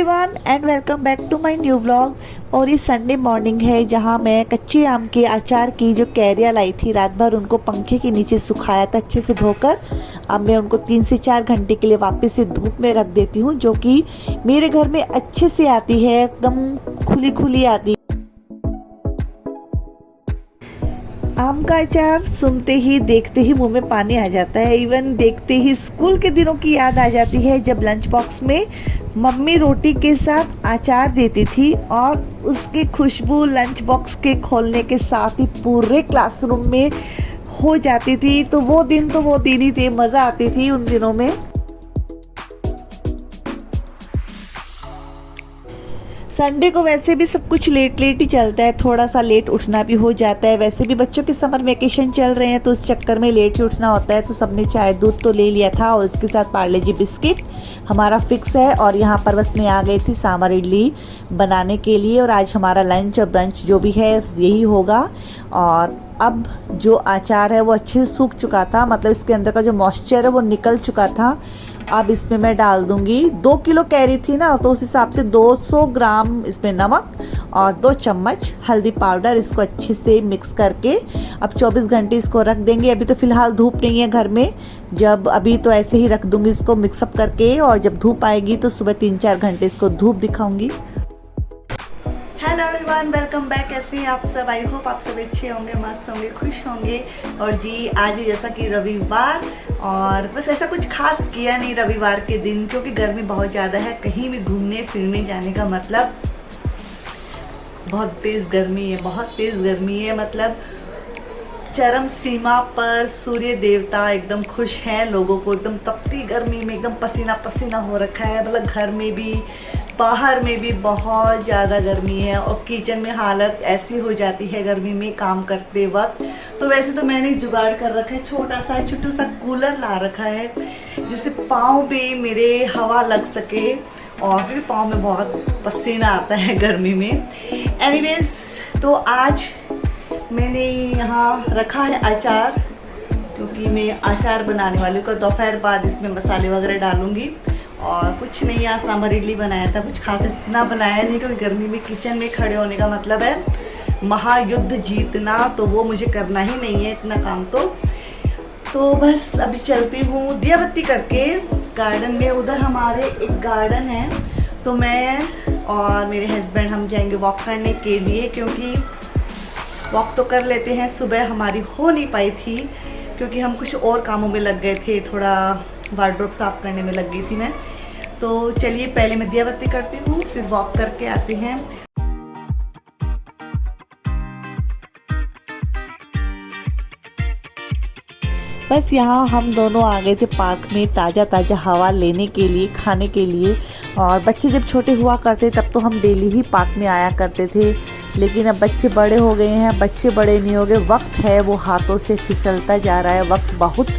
Everyone and welcome back to my new vlog. और ये Sunday morning है जहाँ मैं कच्चे आम के अचार की जो कैरियाँ लाई थी, रात भर उनको पंखे के नीचे सुखाया था अच्छे से धोकर। अब मैं उनको 3 से 4 घंटे के लिए वापस से धूप में रख देती हूँ, जो कि मेरे घर में अच्छे से आती है, एकदम खुली खुली आती है। आम का अचार सुनते ही देखते ही मुंह में पानी आ जाता है। इवन देखते ही स्कूल के दिनों की याद आ जाती है, जब लंच बॉक्स में मम्मी रोटी के साथ अचार देती थी और उसकी खुशबू लंच बॉक्स के खोलने के साथ ही पूरे क्लासरूम में हो जाती थी। तो वो दिन ही थे, मज़ा आती थी उन दिनों में। संडे को वैसे भी सब कुछ लेट ही चलता है, थोड़ा सा लेट उठना भी हो जाता है। वैसे भी बच्चों के समर वेकेशन चल रहे हैं तो उस चक्कर में लेट ही उठना होता है। तो सबने चाय दूध तो ले लिया था और इसके साथ पार्ले जी बिस्किट हमारा फिक्स है। और यहाँ पर बस मैं आ गई थी सांभर इडली बनाने के लिए, और आज हमारा लंच और ब्रंच जो भी है यही होगा। और अब जो अचार है वो अच्छे से सूख चुका था, मतलब इसके अंदर का जो मॉइस्चर है वो निकल चुका था। अब इसमें मैं डाल दूंगी 2 किलो कैरी थी ना, तो उस हिसाब से 200 ग्राम इसमें नमक और 2 चम्मच हल्दी पाउडर। इसको अच्छे से मिक्स करके अब 24 घंटे इसको रख देंगे। अभी तो फिलहाल धूप नहीं है घर में, जब अभी तो ऐसे ही रख दूंगी इसको मिक्सअप करके, और जब धूप आएगी तो सुबह 3-4 घंटे इसको धूप दिखाऊंगी। Hello everyone, welcome back. कैसे हैं आप सब? आई होप आप सब अच्छे होंगे, मस्त होंगे, खुश होंगे। और जी आज जैसा कि रविवार, और बस ऐसा कुछ खास किया नहीं रविवार के दिन, क्योंकि गर्मी बहुत ज़्यादा है। कहीं भी घूमने फिरने जाने का मतलब बहुत तेज़ गर्मी है, बहुत तेज़ गर्मी है। मतलब चरम सीमा पर सूर्य देवता एकदम खुश हैं, लोगों को एकदम तपती गर्मी में एकदम पसीना पसीना हो रखा है। मतलब घर में भी बाहर में भी बहुत ज़्यादा गर्मी है, और किचन में हालत ऐसी हो जाती है गर्मी में काम करते वक्त। तो वैसे तो मैंने जुगाड़ कर रखा है, छोटा सा छोटू सा कूलर ला रखा है, जिससे पाँव पे मेरे हवा लग सके, और फिर पाँव में बहुत पसीना आता है गर्मी में। एनीवेज, तो आज मैंने यहाँ रखा है अचार, क्योंकि मैं अचार बनाने वाली हूँ। दोपहर बाद इसमें मसाले वगैरह डालूंगी। और कुछ नहीं, आज सांभर इडली बनाया था, कुछ खास इतना बनाया नहीं, क्योंकि गर्मी में किचन में खड़े होने का मतलब है महायुद्ध जीतना, तो वो मुझे करना ही नहीं है इतना काम। तो बस अभी चलती हूँ दिया बत्ती करके गार्डन में। उधर हमारे एक गार्डन है, तो मैं और मेरे हस्बैंड हम जाएंगे वॉक करने के लिए, क्योंकि वॉक तो कर लेते हैं, सुबह हमारी हो नहीं पाई थी क्योंकि हम कुछ और कामों में लग गए थे, थोड़ा वार्डरोब साफ़ करने में लग गई थी मैं। तो चलिए पहले मैं दिया बत्ती करती हूँ, फिर वॉक करके आते हैं। बस यहाँ हम दोनों आ गए थे पार्क में ताज़ा हवा लेने के लिए, खाने के लिए। और बच्चे जब छोटे हुआ करते तब तो हम डेली ही पार्क में आया करते थे, लेकिन अब बच्चे बड़े हो गए हैं। बच्चे बड़े नहीं हो गए, वक्त है वो हाथों से फिसलता जा रहा है। वक्त बहुत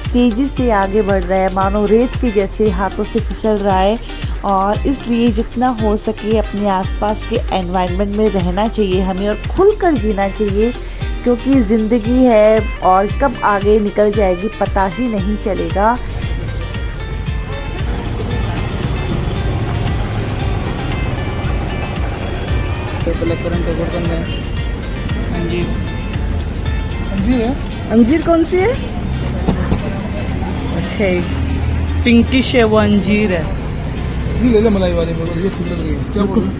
तेज़ी से आगे बढ़ रहा है, मानो रेत के जैसे हाथों से फिसल रहा है। और इसलिए जितना हो सके अपने आसपास के एनवायरनमेंट में रहना चाहिए हमें, और खुलकर जीना चाहिए, क्योंकि ज़िंदगी है और कब आगे निकल जाएगी पता ही नहीं चलेगा। अंजीर कौन सी है? अच्छा, पिंकिश है वो अंजीर है। ये ले ले मलाई वाली, ये सुंदर लग रही है। क्या बोलूं?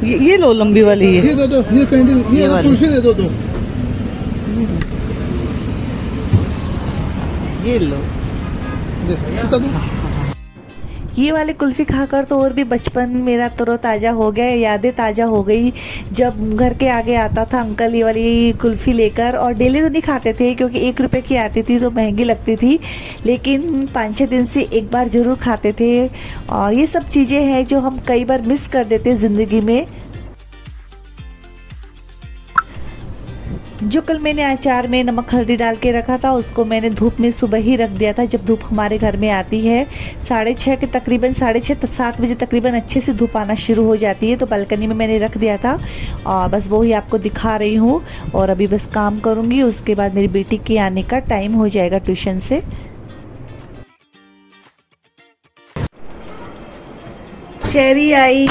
ये लो लंबी वाली है। ये दो, ये कैंडी, ये कुल्फी दे दो। ये लो, कितना दूं? ये वाली कुल्फ़ी खाकर तो और भी बचपन मेरा तरोताज़ा हो गया, यादें ताज़ा हो गई। जब घर के आगे आता था अंकल ये वाली कुल्फ़ी लेकर, और डेली तो नहीं खाते थे क्योंकि 1 रुपए की आती थी तो महंगी लगती थी, लेकिन 5-6 दिन से एक बार ज़रूर खाते थे। और ये सब चीज़ें हैं जो हम कई बार मिस कर देते हैं ज़िंदगी में। जो कल मैंने अचार में नमक हल्दी डाल के रखा था, उसको मैंने धूप में सुबह ही रख दिया था। जब धूप हमारे घर में आती है 6:30 के तकरीबन, 6:30 7 बजे तकरीबन अच्छे से धूप आना शुरू हो जाती है, तो बालकनी में मैंने रख दिया था। और बस वो ही आपको दिखा रही हूँ। और अभी बस काम करूँगी, उसके बाद मेरी बेटी के आने का टाइम हो जाएगा ट्यूशन से। चेरी आई।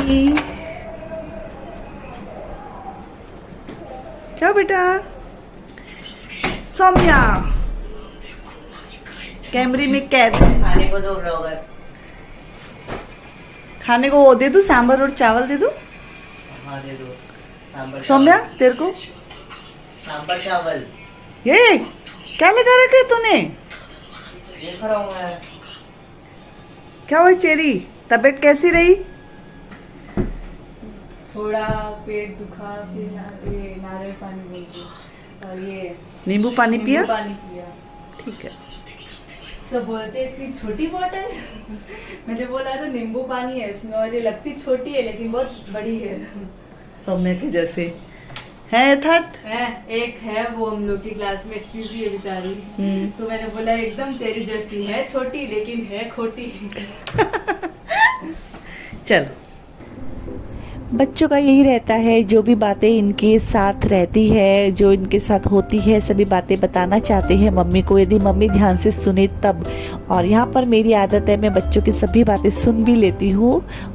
क्या बेटा? सौम्या कैमरे में कैद। खाने को दो ब्लॉगर। खाने को वो दे दूं, सांभर और चावल दे दूं? हाँ दे दो। सांबर सौम्या तेरे को सांबर चावल ये क्या लगा रखा है तूने? देख रहा हूँ मैं। क्या हुआ चेरी, तबीयत कैसी रही? थोड़ा पेट दुखा, फिर नारियल पानी बोल के और ये नींबू पानी नींबू पिया? पानी पिया। ठीक है। सब बोलते हैं इतनी छोटी बॉटल मैंने बोला तो नींबू पानी है इसमें, और ये लगती छोटी है लेकिन बहुत बड़ी है। सौम्या के जैसे है यथार्थ। है एक है वो हम लोग की क्लास में, इतनी सी है बेचारी। तो मैंने बोला एकदम तेरी जैसी है, छोटी लेकिन है खोटी। चल, बच्चों का यही रहता है, जो भी बातें इनके साथ रहती है, जो इनके साथ होती है, सभी बातें बताना चाहते हैं मम्मी को, यदि मम्मी ध्यान से सुने तब। और यहाँ पर मेरी आदत है, मैं बच्चों की सभी बातें सुन भी लेती हूँ।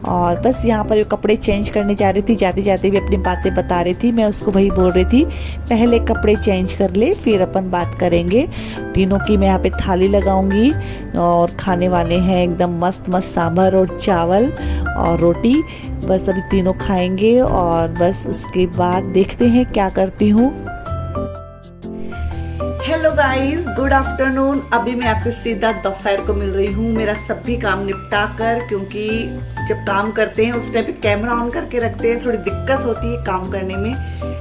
और बस यहाँ पर वो कपड़े चेंज करने जा रही थी, जाते जाते भी अपनी बातें बता रही थी। मैं उसको वही बोल रही थी, पहले कपड़े चेंज कर ले फिर अपन बात करेंगे। तीनों की मैं यहाँ पे थाली लगाऊंगी और खाने वाले हैं एकदम मस्त मस्त सांभर और चावल और रोटी। बस अभी तीनों खाएंगे और बस उसके बाद देखते हैं क्या करती हूँ। Hello guys, good afternoon. अभी मैं आपसे सीधा दोपहर को मिल रही हूँ, मेरा सभी काम निपटा कर, क्योंकि जब काम करते हैं उस टाइम पे कैमरा ऑन करके रखते हैं, थोड़ी दिक्कत होती है काम करने में,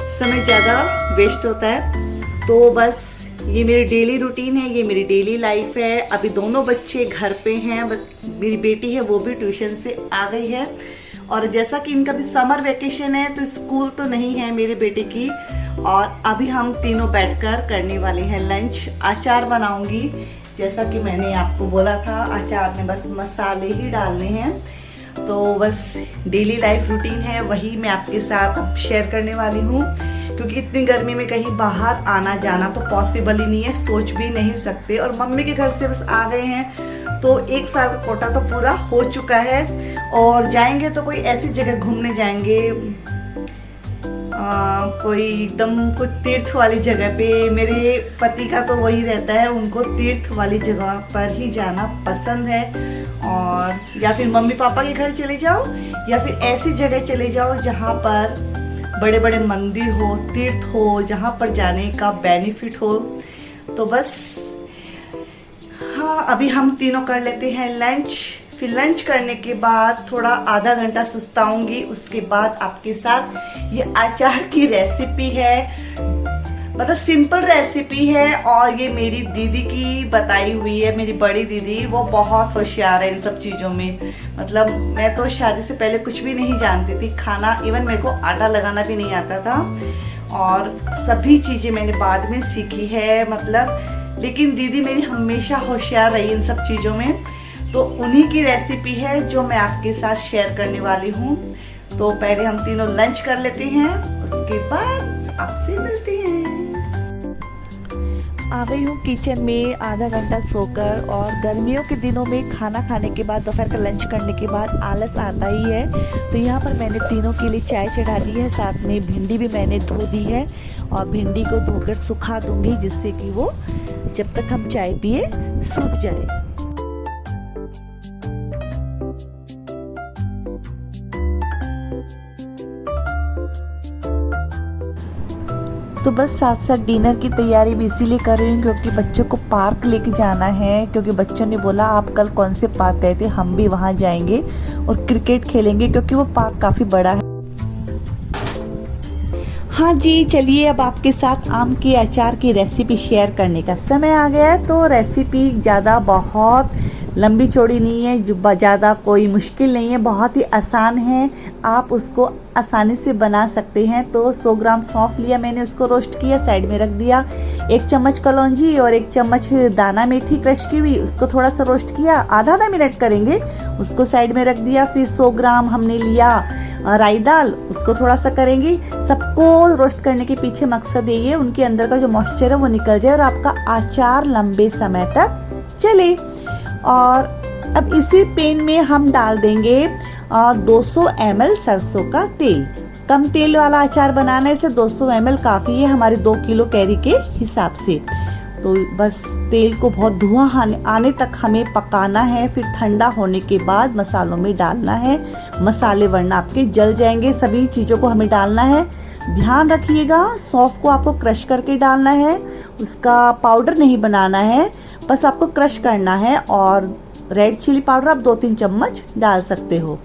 समय ज़्यादा वेस्ट होता है। तो बस ये मेरी डेली रूटीन है, ये मेरी डेली लाइफ है। अभी दोनों बच्चे घर पे हैं, मेरी बेटी है वो भी ट्यूशन से आ गई है। और जैसा कि इनका भी समर वेकेशन है तो स्कूल तो नहीं है मेरे बेटे की। और अभी हम तीनों बैठकर करने वाले हैं लंच। अचार बनाऊंगी, जैसा कि मैंने आपको बोला था, अचार में बस मसाले ही डालने हैं। तो बस डेली लाइफ रूटीन है, वही मैं आपके साथ अब शेयर करने वाली हूँ। क्योंकि इतनी गर्मी में कहीं बाहर आना जाना तो पॉसिबल ही नहीं है, सोच भी नहीं सकते। और मम्मी के घर से बस आ गए हैं तो 1 साल का कोटा तो पूरा हो चुका है। और जाएंगे तो कोई ऐसी जगह घूमने जाएंगे, कोई एकदम कुछ तीर्थ वाली जगह पे। मेरे पति का तो वही रहता है, उनको तीर्थ वाली जगह पर ही जाना पसंद है। और या फिर मम्मी पापा के घर चले जाओ, या फिर ऐसी जगह चले जाओ जहाँ पर बड़े बड़े मंदिर हो, तीर्थ हो, जहाँ पर जाने का बेनिफिट हो। तो बस हाँ, अभी हम तीनों कर लेते हैं लंच। फिर लंच करने के बाद थोड़ा आधा घंटा सुस्ताऊंगी, उसके बाद आपके साथ ये अचार की रेसिपी है, मतलब सिंपल रेसिपी है। और ये मेरी दीदी की बताई हुई है, मेरी बड़ी दीदी, वो बहुत होशियार है इन सब चीज़ों में। मतलब मैं तो शादी से पहले कुछ भी नहीं जानती थी, खाना इवन मेरे को आटा लगाना भी नहीं आता था, और सभी चीज़ें मैंने बाद में सीखी है मतलब। लेकिन दीदी मेरी हमेशा होशियार रही इन सब चीज़ों में। तो उन्हीं की रेसिपी है जो मैं आपके साथ शेयर करने वाली हूँ। तो पहले हम तीनों लंच कर लेते हैं, उसके बाद आपसे मिलते हैं। आ गई हूँ किचन में आधा घंटा सोकर। और गर्मियों के दिनों में खाना खाने के बाद, दोपहर का लंच करने के बाद आलस आता ही है। तो यहाँ पर मैंने तीनों के लिए चाय चढ़ा दी है, साथ में भिंडी भी मैंने धो दी है। और भिंडी को धोकर सुखा दूंगी, जिससे कि वो जब तक हम चाय पिए सूख जाए। तो बस साथ साथ डिनर की तैयारी भी इसीलिए कर रही हूँ क्योंकि बच्चों को पार्क लेके जाना है। क्योंकि बच्चों ने बोला आप कल कौन से पार्क गए थे, हम भी वहाँ जाएंगे और क्रिकेट खेलेंगे, क्योंकि वो पार्क काफ़ी बड़ा है। हाँ जी, चलिए अब आपके साथ आम के अचार की रेसिपी शेयर करने का समय आ गया है। तो रेसिपी ज़्यादा बहुत लंबी चौड़ी नहीं है, जो ज़्यादा कोई मुश्किल नहीं है, बहुत ही आसान है, आप उसको आसानी से बना सकते हैं। तो 100 ग्राम सौंफ लिया मैंने, उसको रोस्ट किया, साइड में रख दिया। 1 चम्मच कलौंजी और 1 चम्मच दाना मेथी क्रश की हुई, उसको थोड़ा सा रोस्ट किया, आधा मिनट करेंगे, उसको साइड में रख दिया। फिर 100 ग्राम हमने लिया राई दाल, उसको थोड़ा सा करेंगे। सबको रोस्ट करने के पीछे मकसद यही है, उनके अंदर का जो मॉइस्चर है वो निकल जाए और आपका अचार लंबे समय तक चले। और अब इसी पैन में हम डाल देंगे 200 ml सरसों का तेल। कम तेल वाला अचार बनाना है, इसलिए 200 ml काफ़ी है हमारे 2 किलो कैरी के हिसाब से। तो बस तेल को बहुत धुआं आने तक हमें पकाना है, फिर ठंडा होने के बाद मसालों में डालना है। मसाले वरना आपके जल जाएंगे। सभी चीज़ों को हमें डालना है। ध्यान रखिएगा, सौंफ को आपको क्रश करके डालना है, उसका पाउडर नहीं बनाना है, बस आपको क्रश करना है। और रेड चिली पाउडर आप 2-3 चम्मच डाल सकते हो।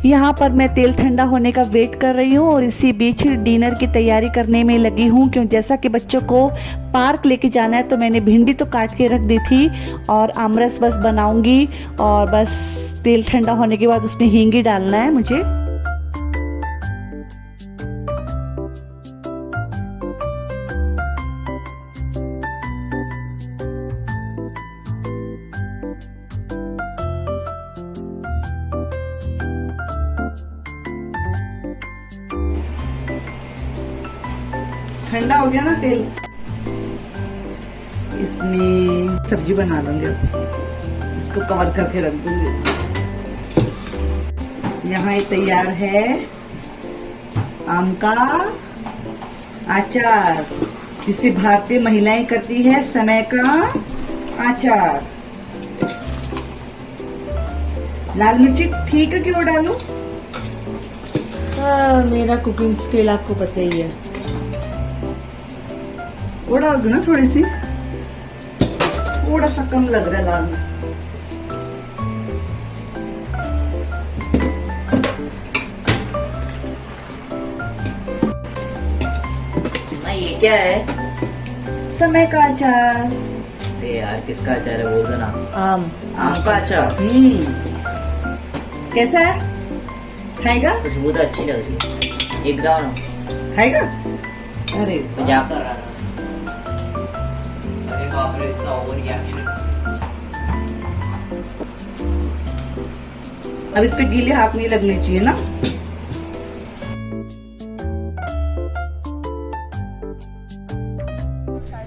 यहाँ पर मैं तेल ठंडा होने का वेट कर रही हूँ और इसी बीच डिनर की तैयारी करने में लगी हूँ, क्योंकि जैसा कि बच्चों को पार्क लेके जाना है तो मैंने भिंडी तो काट के रख दी थी और आमरस बस बनाऊंगी। और बस तेल ठंडा होने के बाद उसमें हींग डालना है मुझे। ठंडा हो गया ना तेल, इसमें सब्जी बना लूंगी। इसको कवर करके रख दूंगी। यहाँ ये तैयार है आम का अचार, जिसे भारतीय महिलाएं करती है समय का अचार। लाल मिर्ची ठीक है, क्यों डालूं? मेरा कुकिंग स्किल आपको पता ही है। वो डाल दो ना थोड़ी सी, थोड़ा सा कम लग रहा है लाल में। ये क्या है? समय का अचार। यार किसका अचार है, बोल दो ना। आम आम का अचार। कैसा है? खाएगा? खुशबू तो अच्छी लग रही है एकदम। खाएगा? अरे मजाक कर रहा था। अरे बाप रे, इतना ओवर रिएक्शन। अब इस पे गीले हाथ नहीं लगने चाहिए ना।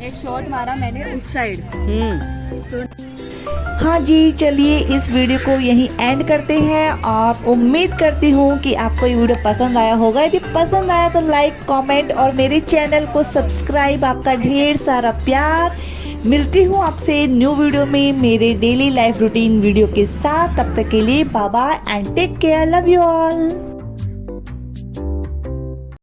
एक शॉट मारा मैंने उस साइड। हाँ जी, चलिए इस वीडियो को यहीं एंड करते हैं और उम्मीद करती हूँ कि आपको ये वीडियो पसंद आया होगा। यदि पसंद आया तो लाइक, कमेंट और मेरे चैनल को सब्सक्राइब। आपका ढेर सारा प्यार। मिलती हूँ आपसे न्यू वीडियो में मेरे डेली लाइफ रूटीन वीडियो के साथ। तब तक के लिए bye bye and take care. Love you all.